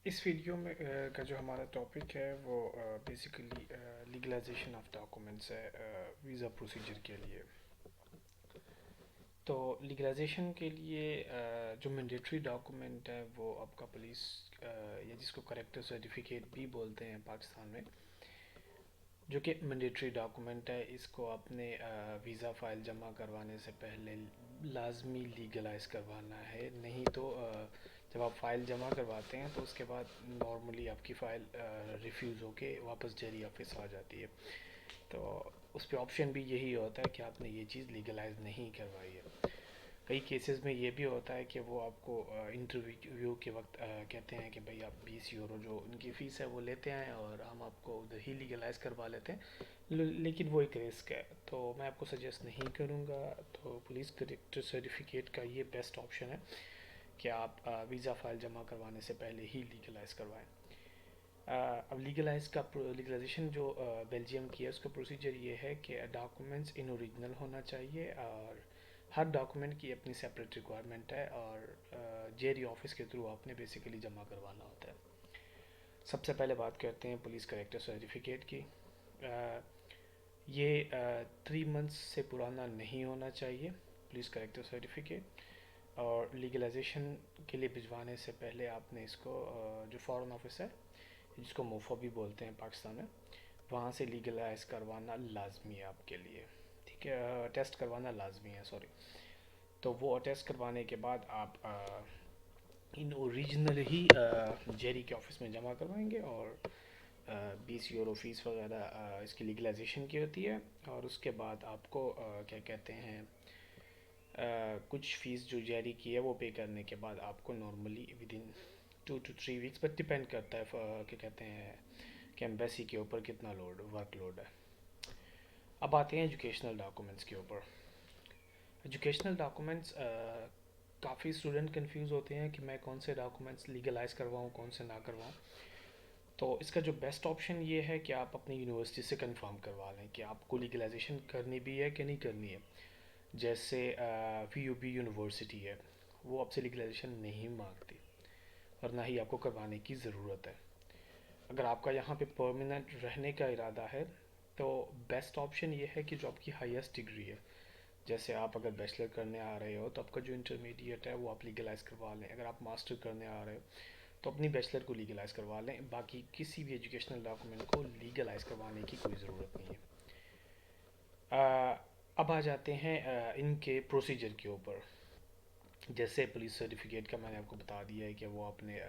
इस वीडियो में का जो हमारा टॉपिक है वो बेसिकली लीगलाइजेशन ऑफ डॉक्यूमेंट्स है वीज़ा प्रोसीजर के लिए। तो लीगलाइजेशन के लिए जो मैंडेटरी डॉक्यूमेंट है वो आपका पुलिस या जिसको करेक्टर सर्टिफिकेट भी बोलते हैं पाकिस्तान में, जो कि मैंडेटरी डॉक्यूमेंट है। इसको आपने वीज़ा फ़ाइल जमा करवाने से पहले लाजमी लीगलाइज करवाना है, नहीं तो जब आप फ़ाइल जमा करवाते हैं तो उसके बाद नॉर्मली आपकी फ़ाइल रिफ्यूज़ होके वापस जेरी ऑफिस आ जाती है। तो उस पर ऑप्शन भी यही होता है कि आपने ये चीज़ लीगलाइज नहीं करवाई है। कई केसेस में ये भी होता है कि वो आपको इंटरव्यू के वक्त कहते हैं कि भाई आप 20 यूरो जो उनकी फ़ीस है वो लेते हैं और हम आपको उधर ही लीगलाइज करवा लेते हैं, लेकिन वो एक रिस्क है, तो मैं आपको सजेस्ट नहीं करूँगा। तो पुलिस करेक्टर सर्टिफिकेट का ये बेस्ट ऑप्शन है कि आप वीज़ा फ़ाइल जमा करवाने से पहले ही लीगलाइज करवाएं। अब लीगलाइजेशन जो बेल्जियम की है उसका प्रोसीजर ये है कि डॉक्यूमेंट्स इन ओरिजिनल होना चाहिए और हर डॉक्यूमेंट की अपनी सेपरेट रिक्वायरमेंट है और जेरी ऑफिस के थ्रू आपने बेसिकली जमा करवाना होता है। सबसे पहले बात करते हैं पुलिस करेक्टर सर्टिफिकेट की। अ, ये 3 मंथ्स से पुराना नहीं होना चाहिए पुलिस करेक्टर सर्टिफिकेट। और लीगलाइजेशन के लिए भिजवाने से पहले आपने इसको जो फॉरेन ऑफिस है जिसको मोफो भी बोलते हैं पाकिस्तान में, वहाँ से लीगलाइज करवाना लाजमी है आपके लिए। ठीक है, टेस्ट करवाना लाजमी है, सॉरी। तो वो टेस्ट करवाने के बाद आप इन ओरिजिनल ही जेरी के ऑफिस में जमा करवाएंगे और 20 यूरो फीस वगैरह इसकी लीगलाइजेशन की होती है। और उसके बाद आपको क्या कहते हैं, कुछ फ़ीस जो जारी की है वो पे करने के बाद आपको normally with in 2 to 3 weeks, but depend करता है क्या कहते हैं कि एम्बेसी के ऊपर कितना वर्कलोड है। अब आते हैं एजुकेशनल डॉक्यूमेंट्स के ऊपर। एजुकेशनल डॉक्यूमेंट्स काफ़ी स्टूडेंट कंफ्यूज होते हैं कि मैं कौन से डॉक्यूमेंट्स लीगलाइज करवाऊँ कौन से ना करवाऊँ। तो इसका जो बेस्ट ऑप्शन ये है कि आप अपनी यूनिवर्सिटी से कंफर्म करवा लें कि आपको लीगलाइजेशन करनी भी है कि नहीं करनी है। जैसे वी यूनिवर्सिटी है, वो आपसे लीगलाइजेशन नहीं मांगती और ना ही आपको करवाने की ज़रूरत है। अगर आपका यहाँ पे परमानेंट रहने का इरादा है तो बेस्ट ऑप्शन ये है कि जो आपकी हाईएस्ट डिग्री है, जैसे आप अगर बैचलर करने आ रहे हो तो आपका जो इंटरमीडिएट है वो आप लीगलाइज करवा लें। अगर आप मास्टर करने आ रहे हो तो अपनी बैचलर को लीगलाइज करवा लें, बाकी किसी भी एजुकेशनल डॉक्यूमेंट को लीगलाइज करवाने की कोई ज़रूरत नहीं है। अब आ जाते हैं इनके प्रोसीजर के ऊपर। जैसे पुलिस सर्टिफिकेट का मैंने आपको बता दिया है कि वो अपने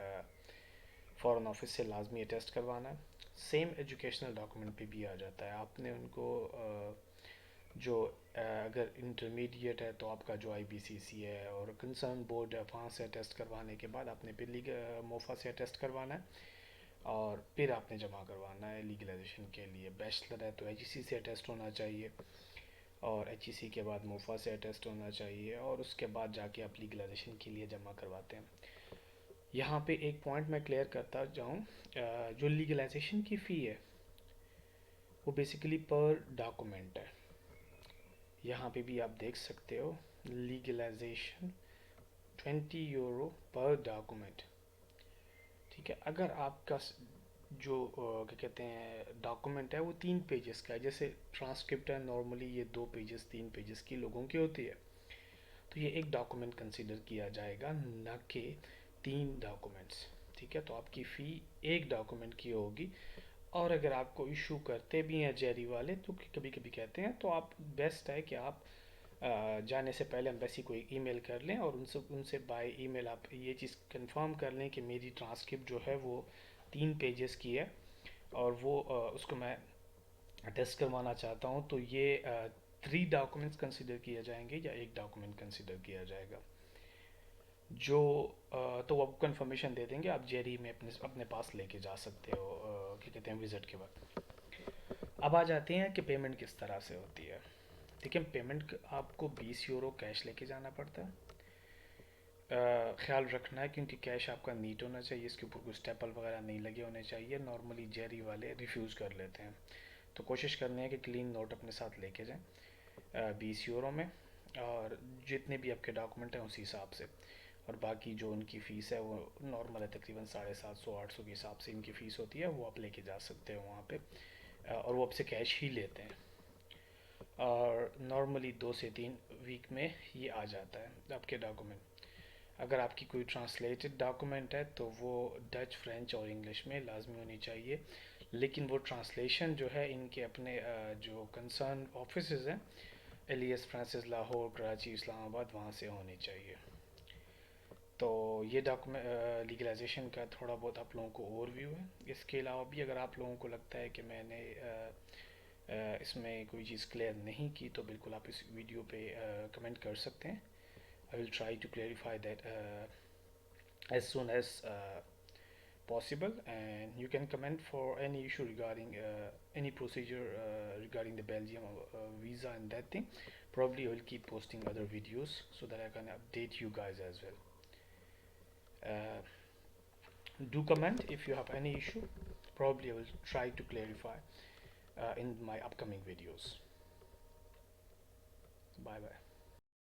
फ़ॉरेन ऑफिस से लाजमी अटेस्ट करवाना है। सेम एजुकेशनल डॉक्यूमेंट पे भी आ जाता है, आपने उनको जो अगर इंटरमीडिएट है तो आपका जो आईबीसीसी है और कंसर्न बोर्ड है वहाँ से अटेस्ट करवाने के बाद आपने फिर मोफा से अटेस्ट करवाना है और फिर आपने जमा करवाना है लीगलाइजेशन के लिए। बैचलर है तो एचईसी से अटेस्ट होना चाहिए और एचईसी के बाद मोफा से अटेस्ट होना चाहिए और उसके बाद जाके आप लीगलाइजेशन के लिए जमा करवाते हैं। यहाँ पे एक पॉइंट मैं क्लियर करता जाऊँ, जो लीगलाइजेशन की फ़ी है वो बेसिकली पर डॉक्यूमेंट है। यहाँ पे भी आप देख सकते हो लीगलाइजेशन 20 यूरो पर डॉक्यूमेंट। ठीक है, अगर आपका जो क्या कहते हैं डॉक्यूमेंट है वो 3 पेजेस का है, जैसे ट्रांसक्रिप्ट है नॉर्मली ये 2 पेजेस 3 पेजेस की लोगों की होती है, तो ये एक डॉक्यूमेंट कंसिडर किया जाएगा, न कि 3 डॉक्यूमेंट्स। ठीक है, तो आपकी फ़ी एक डॉक्यूमेंट की होगी। और अगर आपको इशू करते भी हैं जेरी वाले तो कभी कभी कहते हैं, तो आप बेस्ट है कि आप जाने से पहले एम्बेसी को एक ईमेल कर लें और उनसे उनसे बाय ईमेल आप ये चीज़ कंफर्म कर लें कि मेरी ट्रांसक्रिप्ट जो है वो 3 पेजेस की है और वो उसको मैं टेस्ट करवाना चाहता हूँ, तो ये 3 डॉक्यूमेंट्स कंसिडर किए जाएंगे या एक डॉक्यूमेंट कंसिडर किया जाएगा। जो तो वो आपको कंफर्मेशन दे देंगे, आप जेरी में अपने अपने पास लेके जा सकते हो क्या कहते हैं विज़िट के वक्त। अब आ जाते हैं कि पेमेंट किस तरह से होती है। देखिए, पेमेंट आपको 20 यूरो कैश लेके जाना पड़ता है। ख्याल रखना है क्योंकि कैश आपका नीट होना चाहिए, इसके ऊपर कोई स्टेपल वगैरह नहीं लगे होने चाहिए, नॉर्मली जेरी वाले रिफ्यूज़ कर लेते हैं। तो कोशिश करनी है कि क्लीन नोट अपने साथ लेके जाएं 20 यूरो में, और जितने भी आपके डॉक्यूमेंट हैं उसी हिसाब से। और बाकी जो उनकी फ़ीस है वो नॉर्मल है, तकरीबन 750-800 के हिसाब से इनकी फ़ीस होती है, वो आप लेके जा सकते हो वहाँ पे। और वो आपसे कैश ही लेते हैं, और नॉर्मली 2 से 3 वीक में ये आ जाता है आपके डॉक्यूमेंट। अगर आपकी कोई ट्रांसलेटेड डॉक्यूमेंट है तो वो डच, फ्रेंच और इंग्लिश में लाजमी होनी चाहिए, लेकिन वो ट्रांसलेशन जो है इनके अपने जो कंसर्न ऑफिसेज हैं, एलियस फ्रांसिस, लाहौर, कराची, इस्लामाबाद, वहाँ से होनी चाहिए। तो ये डॉक्यूमेंट लीगलाइजेशन का थोड़ा बहुत आप लोगों को ओवरव्यू है। इसके अलावा भी अगर आप लोगों को लगता है कि मैंने इसमें कोई चीज़ क्लियर नहीं की, तो बिल्कुल आप इस वीडियो पे कमेंट कर सकते हैं। I will try to clarify that as soon as possible, and you can comment for any issue regarding any procedure regarding the Belgium visa and that thing. Probably I will keep posting other videos so that I can update you guys as well. Do comment if you have any issue. Probably I will try to clarify in my upcoming videos. Bye bye.